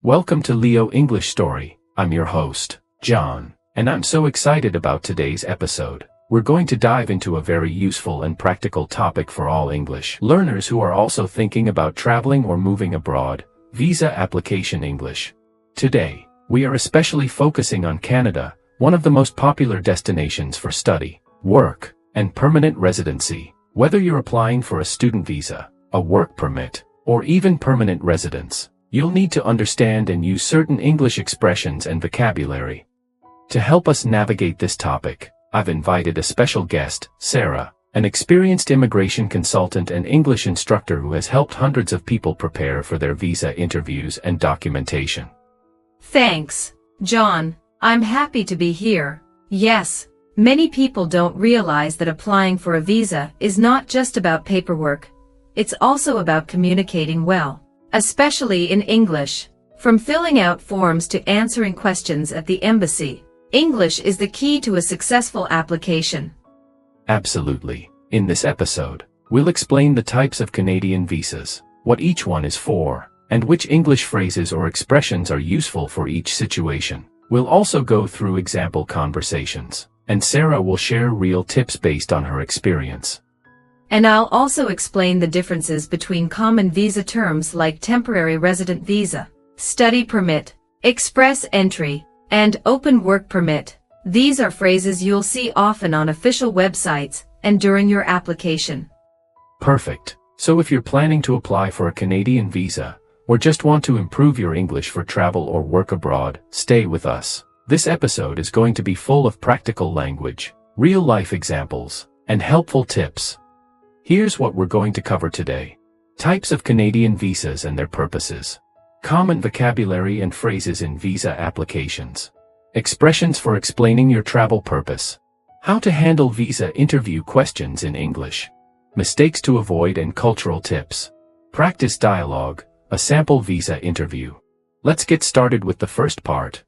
Welcome to Leo English Story. I'm your host, John, and I'm so excited about today's episode. We're going to dive into a very useful and practical topic for all English learners who are also thinking about traveling or moving abroad: visa application English. Today, we are especially focusing on Canada, one of the most popular destinations for study, work, and permanent residency. Whether you're applying for a student visa, a work permit, or even permanent residence, you'll need to understand and use certain English expressions and vocabulary. To help us navigate this topic, I've invited a special guest, Sarah, an experienced immigration consultant and English instructor who has helped hundreds of people prepare for their visa interviews and documentation. Thanks, John. I'm happy to be here. Yes, many people don't realize that applying for a visa is not just about paperwork. It's also about communicating well, especially in English. From filling out forms to answering questions at the embassy, English is the key to a successful application. Absolutely. In this episode, we'll explain the types of Canadian visas, what each one is for, and which English phrases or expressions are useful for each situation. We'll also go through example conversations, and Sarah will share real tips based on her experience. And I'll also explain the differences between common visa terms like temporary resident visa, study permit, express entry, and open work permit. These are phrases you'll see often on official websites and during your application. Perfect. So if you're planning to apply for a Canadian visa, or just want to improve your English for travel or work abroad, stay with us. This episode is going to be full of practical language, real-life examples, and helpful tips. Here's what we're going to cover today. Types of Canadian visas and their purposes. Common vocabulary and phrases in visa applications. Expressions for explaining your travel purpose. How to handle visa interview questions in English. Mistakes to avoid and cultural tips. Practice dialogue, a sample visa interview. Let's get started with the first part.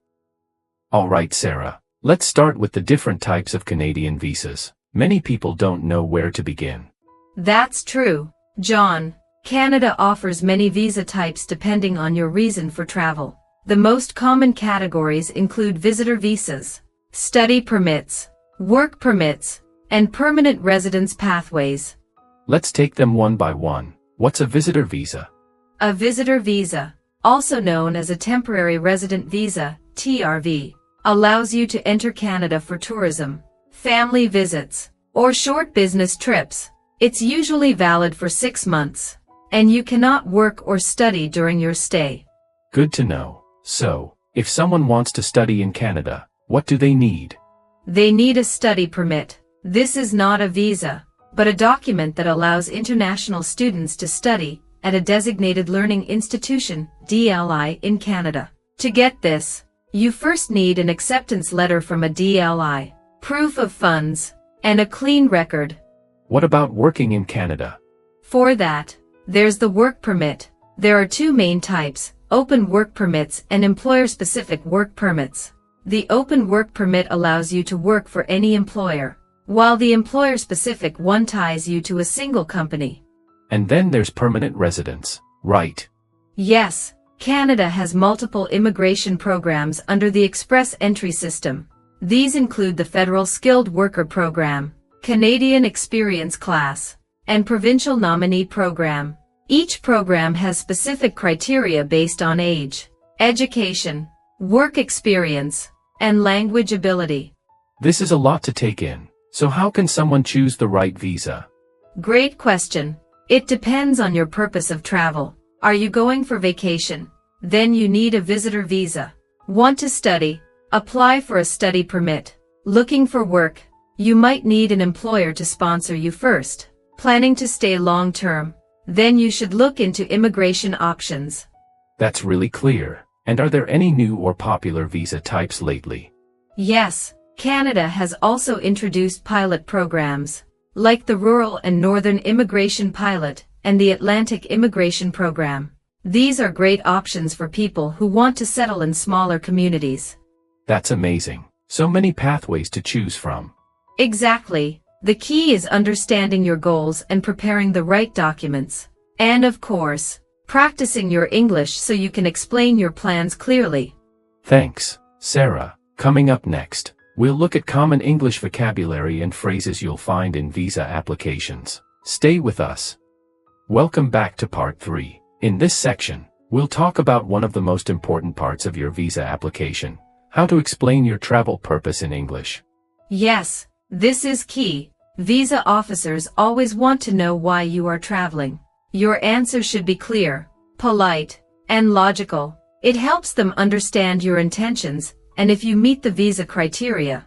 Alright Sarah, let's start with the different types of Canadian visas. Many people don't know where to begin. That's true, John. Canada offers many visa types depending on your reason for travel. The most common categories include visitor visas, study permits, work permits, and permanent residence pathways. Let's take them one by one. What's a visitor visa? A visitor visa, also known as a temporary resident visa, TRV, allows you to enter Canada for tourism, family visits, or short business trips. It's usually valid for 6 months, and you cannot work or study during your stay. Good to know. So, if someone wants to study in Canada, what do they need? They need a study permit. This is not a visa, but a document that allows international students to study at a designated learning institution, DLI, in Canada. To get this, you first need an acceptance letter from a DLI, proof of funds, and a clean record. What about working in Canada? For that, there's the work permit. There are two main types: open work permits and employer-specific work permits. The open work permit allows you to work for any employer, while the employer-specific one ties you to a single company. And then there's permanent residence, right? Yes, Canada has multiple immigration programs under the Express Entry system. These include the Federal Skilled Worker Program, Canadian Experience Class, and Provincial Nominee Program. Each program has specific criteria based on age, education, work experience, and language ability. This is a lot to take in. So how can someone choose the right visa? Great question. It depends on your purpose of travel. Are you going for vacation? Then you need a visitor visa. Want to study? Apply for a study permit. Looking for work? You might need an employer to sponsor you first. Planning to stay long-term? Then you should look into immigration options. That's really clear. And are there any new or popular visa types lately? Yes, Canada has also introduced pilot programs, like the Rural and Northern Immigration Pilot and the Atlantic Immigration Program. These are great options for people who want to settle in smaller communities. That's amazing. So many pathways to choose from. Exactly. The key is understanding your goals and preparing the right documents. And of course, practicing your English so you can explain your plans clearly. Thanks, Sarah. Coming up next, we'll look at common English vocabulary and phrases you'll find in visa applications. Stay with us. Welcome back to part 3. In this section, we'll talk about one of the most important parts of your visa application: how to explain your travel purpose in English. Yes, this is key. Visa officers always want to know why you are traveling. Your answer should be clear, polite, and logical. It helps them understand your intentions, and if you meet the visa criteria.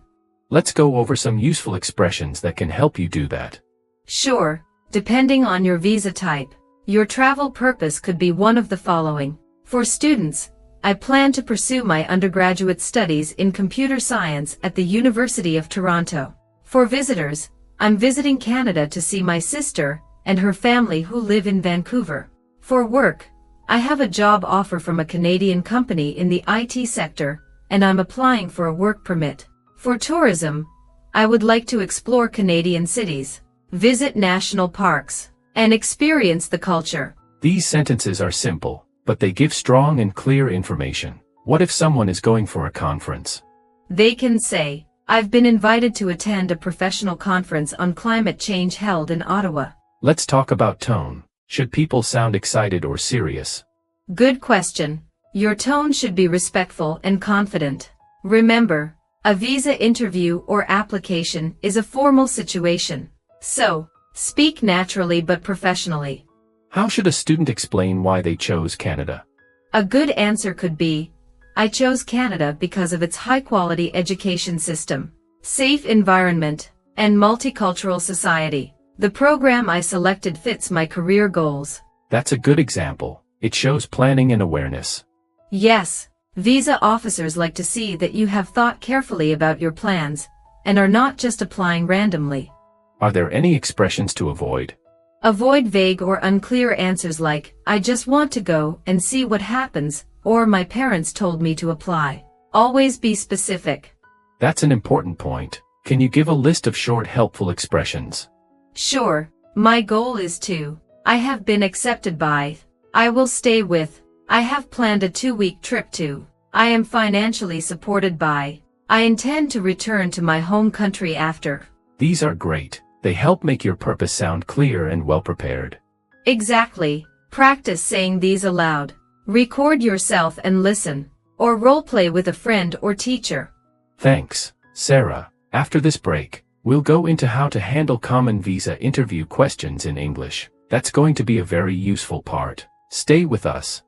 Let's go over some useful expressions that can help you do that. Sure, depending on your visa type, your travel purpose could be one of the following. For students, I plan to pursue my undergraduate studies in computer science at the University of Toronto. For visitors, I'm visiting Canada to see my sister and her family who live in Vancouver. For work, I have a job offer from a Canadian company in the IT sector, and I'm applying for a work permit. For tourism, I would like to explore Canadian cities, visit national parks, and experience the culture. These sentences are simple, but they give strong and clear information. What if someone is going for a conference? They can say, I've been invited to attend a professional conference on climate change held in Ottawa. Let's talk about tone. Should people sound excited or serious? Good question. Your tone should be respectful and confident. Remember, a visa interview or application is a formal situation. So, speak naturally but professionally. How should a student explain why they chose Canada? A good answer could be, I chose Canada because of its high-quality education system, safe environment, and multicultural society. The program I selected fits my career goals. That's a good example. It shows planning and awareness. Yes, visa officers like to see that you have thought carefully about your plans and are not just applying randomly. Are there any expressions to avoid? Avoid vague or unclear answers like, I just want to go and see what happens, or my parents told me to apply. Always be specific. That's an important point. Can you give a list of short, helpful expressions? Sure, my goal is to. I have been accepted by. I will stay with. I have planned a 2-week trip to. I am financially supported by. I intend to return to my home country after. These are great. They help make your purpose sound clear and well prepared. Exactly. Practice saying these aloud. Record yourself and listen. Or role-play with a friend or teacher. Thanks, Sarah. After this break, we'll go into how to handle common visa interview questions in English. That's going to be a very useful part. Stay with us.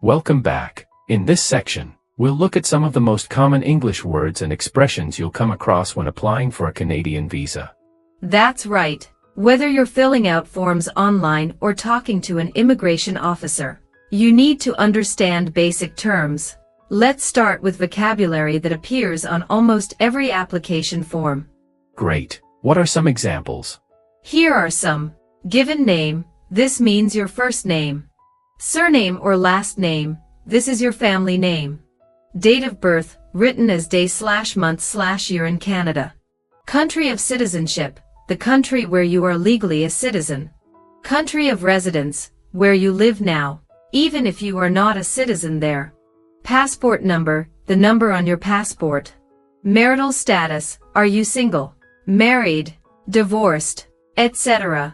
Welcome back. In this section, we'll look at some of the most common English words and expressions you'll come across when applying for a Canadian visa. That's right. Whether you're filling out forms online or talking to an immigration officer, you need to understand basic terms. Let's start with vocabulary that appears on almost every application form. Great. What are some examples? Here are some. Given name, this means your first name. Surname or last name, this is your family name. Date of birth, written as day/month/year in Canada. Country of citizenship, the country where you are legally a citizen. Country of residence, where you live now, even if you are not a citizen there. Passport number, the number on your passport. Marital status, are you single, married, divorced, etc.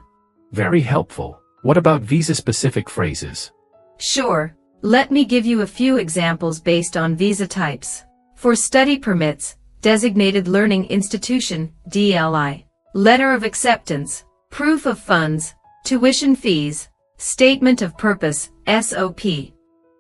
Very helpful. What about visa-specific phrases? Sure, let me give you a few examples based on visa types. For study permits, designated learning institution, DLI. Letter of acceptance, proof of funds, tuition fees, statement of purpose, SOP.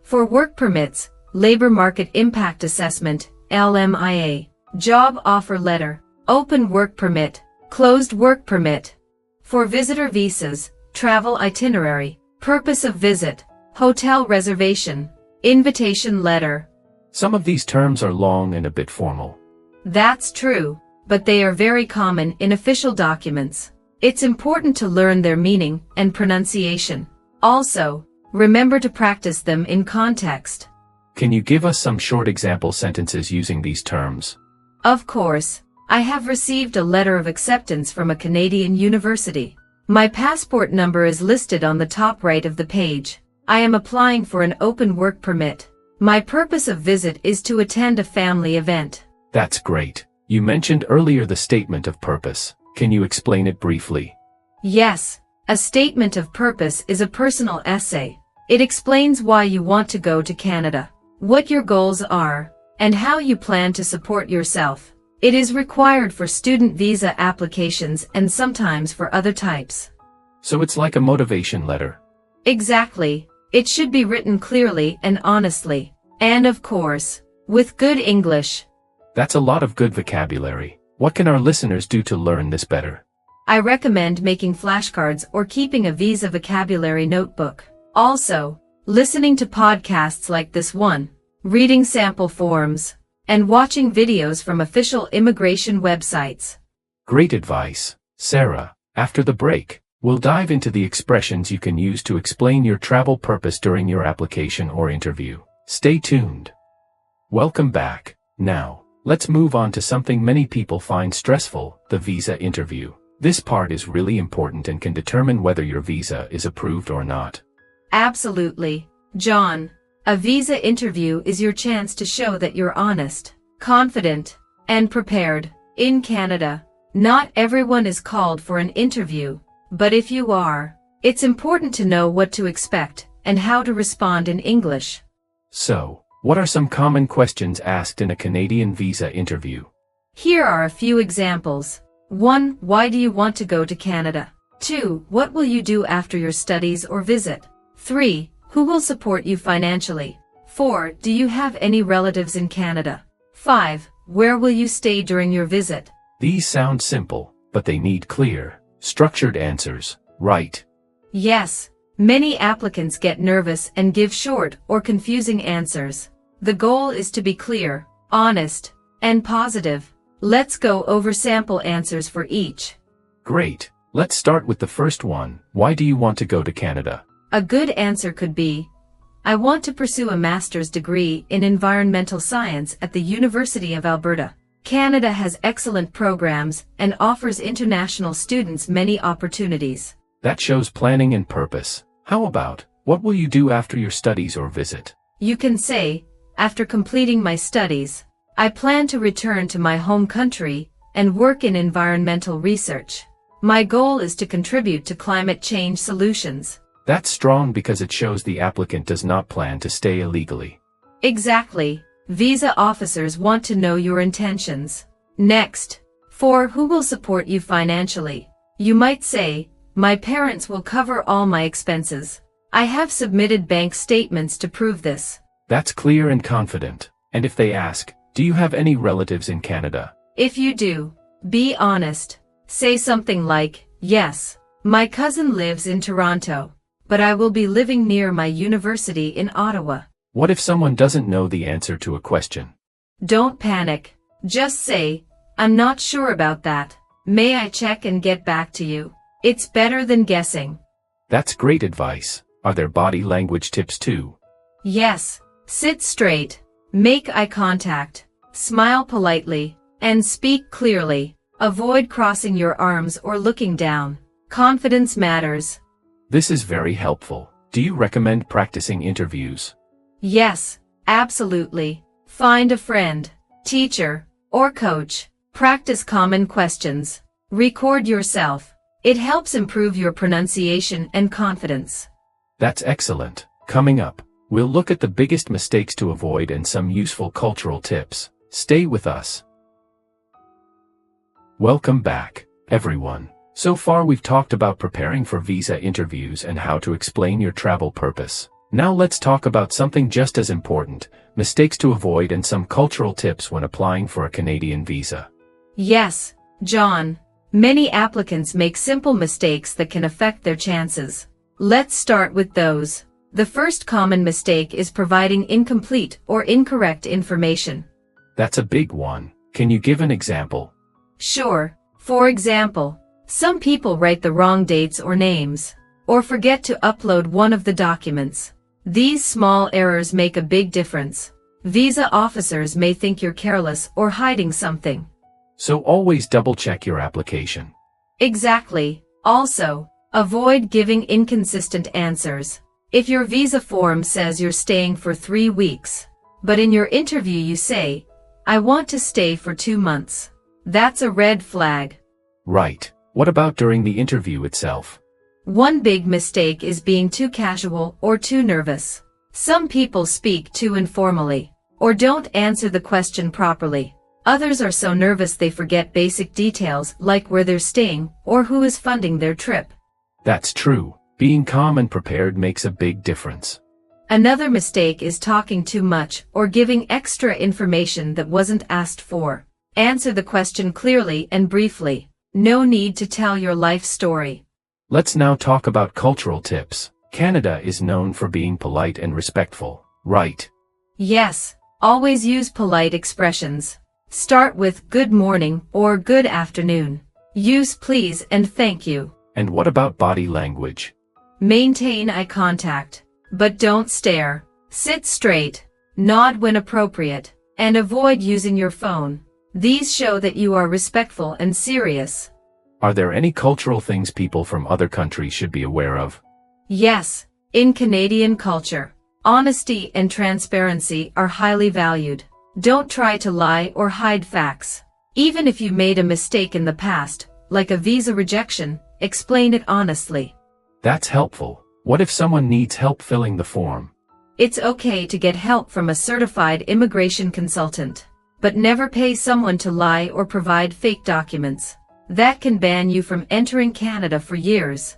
For work permits, labor market impact assessment, LMIA. Job offer letter, open work permit, closed work permit. For visitor visas, travel itinerary, purpose of visit, hotel reservation, invitation letter. Some of these terms are long and a bit formal. That's true, but they are very common in official documents. It's important to learn their meaning and pronunciation. Also, remember to practice them in context. Can you give us some short example sentences using these terms? Of course. I have received a letter of acceptance from a Canadian university. My passport number is listed on the top right of the page. I am applying for an open work permit. My purpose of visit is to attend a family event. That's great. You mentioned earlier the statement of purpose. Can you explain it briefly? Yes, a statement of purpose is a personal essay. It explains why you want to go to Canada, what your goals are, and how you plan to support yourself. It is required for student visa applications and sometimes for other types. So it's like a motivation letter. Exactly. It should be written clearly and honestly. And of course, with good English. That's a lot of good vocabulary. What can our listeners do to learn this better? I recommend making flashcards or keeping a visa vocabulary notebook. Also, listening to podcasts like this one, reading sample forms, and watching videos from official immigration websites. Great advice, Sarah. After the break, we'll dive into the expressions you can use to explain your travel purpose during your application or interview. Stay tuned. Welcome back. Now, let's move on to something many people find stressful, the visa interview. This part is really important and can determine whether your visa is approved or not. Absolutely, John. A visa interview is your chance to show that you're honest, confident, and prepared. In Canada, not everyone is called for an interview, but if you are, it's important to know what to expect and how to respond in English. So, what are some common questions asked in a Canadian visa interview? Here are a few examples. 1. Why do you want to go to Canada? 2. What will you do after your studies or visit? 3. Who will support you financially? 4. Do you have any relatives in Canada? 5. Where will you stay during your visit? These sound simple, but they need clear, structured answers, right? Yes, many applicants get nervous and give short or confusing answers. The goal is to be clear, honest, and positive. Let's go over sample answers for each. Great. Let's start with the first one. Why do you want to go to Canada? A good answer could be, I want to pursue a master's degree in environmental science at the University of Alberta. Canada has excellent programs and offers international students many opportunities. That shows planning and purpose. How about, what will you do after your studies or visit? You can say, after completing my studies, I plan to return to my home country and work in environmental research. My goal is to contribute to climate change solutions. That's strong because it shows the applicant does not plan to stay illegally. Exactly. Visa officers want to know your intentions. Next. 4. Who will support you financially? You might say, my parents will cover all my expenses. I have submitted bank statements to prove this. That's clear and confident. And if they ask, do you have any relatives in Canada? If you do, be honest. Say something like, yes, my cousin lives in Toronto, but I will be living near my university in Ottawa. What if someone doesn't know the answer to a question? Don't panic. Just say, I'm not sure about that. May I check and get back to you? It's better than guessing. That's great advice. Are there body language tips too? Yes. Sit straight. Make eye contact. Smile politely. And speak clearly. Avoid crossing your arms or looking down. Confidence matters. This is very helpful. Do you recommend practicing interviews? Yes, absolutely. Find a friend, teacher, or coach. Practice common questions. Record yourself. It helps improve your pronunciation and confidence. That's excellent. Coming up, we'll look at the biggest mistakes to avoid and some useful cultural tips. Stay with us. Welcome back, everyone. So far we've talked about preparing for visa interviews and how to explain your travel purpose. Now let's talk about something just as important, mistakes to avoid and some cultural tips when applying for a Canadian visa. Yes, John. Many applicants make simple mistakes that can affect their chances. Let's start with those. The first common mistake is providing incomplete or incorrect information. That's a big one. Can you give an example? Sure. For example, some people write the wrong dates or names, or forget to upload one of the documents. These small errors make a big difference. Visa officers may think you're careless or hiding something. So always double-check your application. Exactly. Also, avoid giving inconsistent answers. If your visa form says you're staying for 3 weeks, but in your interview you say, "I want to stay for 2 months," that's a red flag. Right. What about during the interview itself? One big mistake is being too casual or too nervous. Some people speak too informally, or don't answer the question properly. Others are so nervous they forget basic details like where they're staying or who is funding their trip. That's true. Being calm and prepared makes a big difference. Another mistake is talking too much or giving extra information that wasn't asked for. Answer the question clearly and briefly. No need to tell your life story. Let's now talk about cultural tips. Canada is known for being polite and respectful, right? Yes, always use polite expressions. Start with good morning or good afternoon. Use please and thank you. And what about body language? Maintain eye contact, but don't stare. Sit straight, nod when appropriate, and avoid using your phone. These show that you are respectful and serious. Are there any cultural things people from other countries should be aware of? Yes, in Canadian culture, honesty and transparency are highly valued. Don't try to lie or hide facts. Even if you made a mistake in the past, like a visa rejection, explain it honestly. That's helpful. What if someone needs help filling the form? It's okay to get help from a certified immigration consultant, but never pay someone to lie or provide fake documents. That can ban you from entering Canada for years.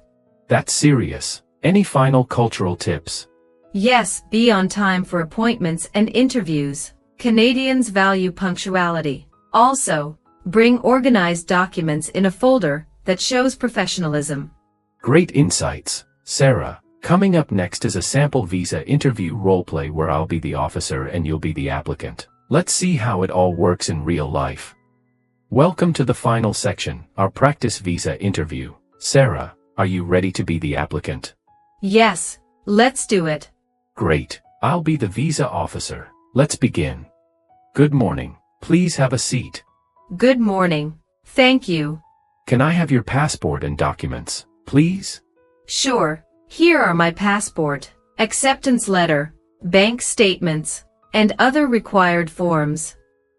That's serious. Any final cultural tips? Yes, be on time for appointments and interviews. Canadians value punctuality. Also, bring organized documents in a folder that shows professionalism. Great insights, Sarah. Coming up next is a sample visa interview roleplay where I'll be the officer and you'll be the applicant. Let's see how it all works in real life. Welcome to the final section, our practice visa interview. Sarah, are you ready to be the applicant? Yes, let's do it. Great. I'll be the visa officer. Let's begin. Good morning. Please have a seat. Good morning. Thank you. Can I have your passport and documents, please? Sure. Here are my passport, acceptance letter, bank statements, and other required forms.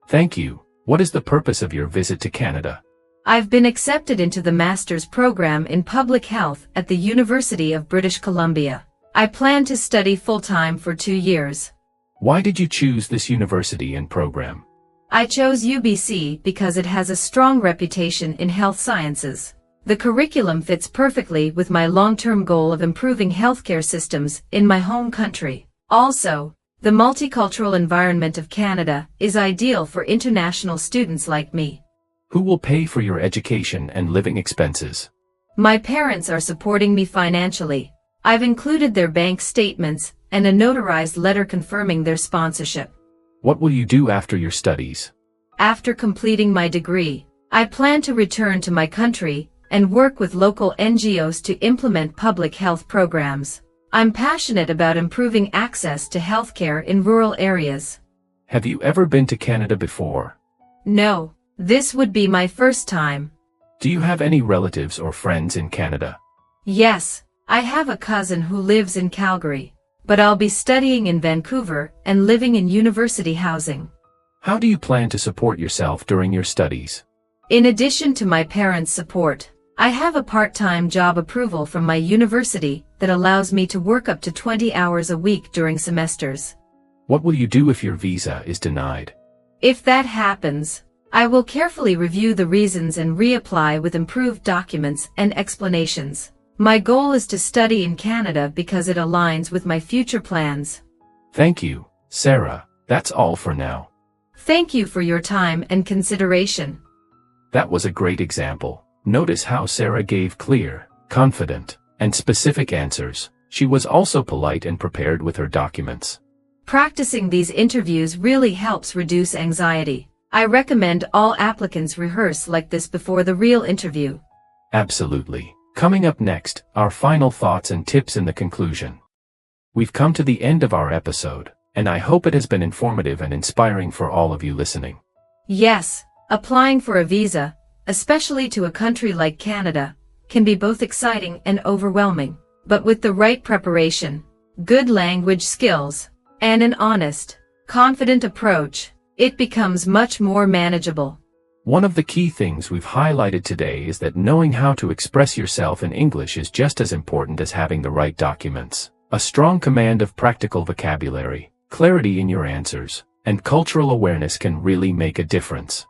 Thank you. What is the purpose of your visit to Canada? I've been accepted into the master's program in public health at the University of British Columbia. I plan to study full-time for 2 years. Why did you choose this university and program? I chose UBC because it has a strong reputation in health sciences. The curriculum fits perfectly with my long-term goal of improving healthcare systems in my home country. Also, the multicultural environment of Canada is ideal for international students like me. Who will pay for your education and living expenses? My parents are supporting me financially. I've included their bank statements and a notarized letter confirming their sponsorship. What will you do after your studies? After completing my degree, I plan to return to my country and work with local NGOs to implement public health programs. I'm passionate about improving access to healthcare in rural areas. Have you ever been to Canada before? No, this would be my first time. Do you have any relatives or friends in Canada? Yes, I have a cousin who lives in Calgary, but I'll be studying in Vancouver and living in university housing. How do you plan to support yourself during your studies? In addition to my parents' support, I have a part-time job approval from my university that allows me to work up to 20 hours a week during semesters. What will you do if your visa is denied? If that happens, I will carefully review the reasons and reapply with improved documents and explanations. My goal is to study in Canada because it aligns with my future plans. Thank you, Sarah. That's all for now. Thank you for your time and consideration. That was a great example. Notice how Sarah gave clear, confident, and specific answers. She was also polite and prepared with her documents. Practicing these interviews really helps reduce anxiety. I recommend all applicants rehearse like this before the real interview. Absolutely. Coming up next, our final thoughts and tips in the conclusion. We've come to the end of our episode, and I hope it has been informative and inspiring for all of you listening. Yes, Applying for a visa, especially to a country like Canada, can be both exciting and overwhelming. But with the right preparation, good language skills, and an honest, confident approach, it becomes much more manageable. One of the key things we've highlighted today is that knowing how to express yourself in English is just as important as having the right documents. A strong command of practical vocabulary, clarity in your answers, and cultural awareness can really make a difference.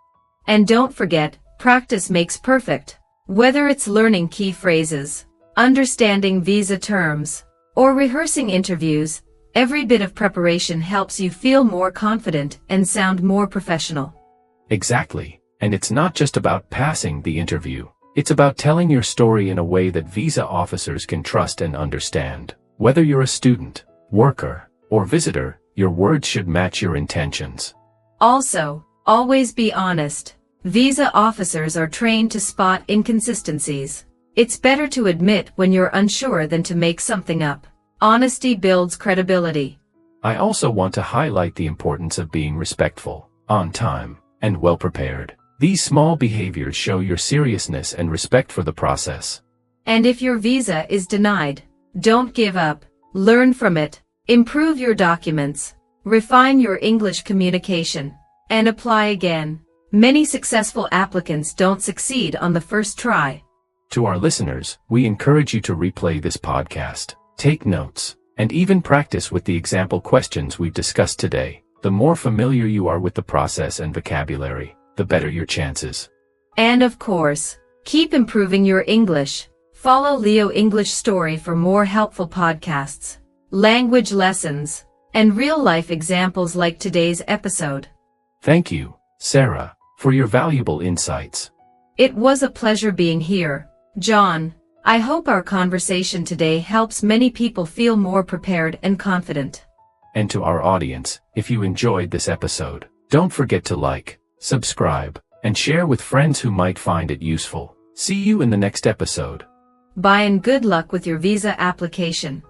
And don't forget, practice makes perfect. Whether it's learning key phrases, understanding visa terms, or rehearsing interviews, every bit of preparation helps you feel more confident and sound more professional. Exactly. And it's not just about passing the interview. It's about telling your story in a way that visa officers can trust and understand. Whether you're a student, worker, or visitor, your words should match your intentions. Also, always be honest. Visa officers are trained to spot inconsistencies. It's better to admit when you're unsure than to make something up. Honesty builds credibility. I also want to highlight the importance of being respectful, on time, and well prepared. These small behaviors show your seriousness and respect for the process. And if your visa is denied, don't give up. Learn from it. Improve your documents. Refine your English communication. And apply again. Many successful applicants don't succeed on the first try. To our listeners, we encourage you to replay this podcast, take notes, and even practice with the example questions we've discussed today. The more familiar you are with the process and vocabulary, the better your chances. And of course, keep improving your English. Follow Leo English Story for more helpful podcasts, language lessons, and real-life examples like today's episode. Thank you, Sarah, for your valuable insights. It was a pleasure being here, John. I hope our conversation today helps many people feel more prepared and confident. And to our audience, if you enjoyed this episode, don't forget to like, subscribe, and share with friends who might find it useful. See you in the next episode. Bye and good luck with your visa application.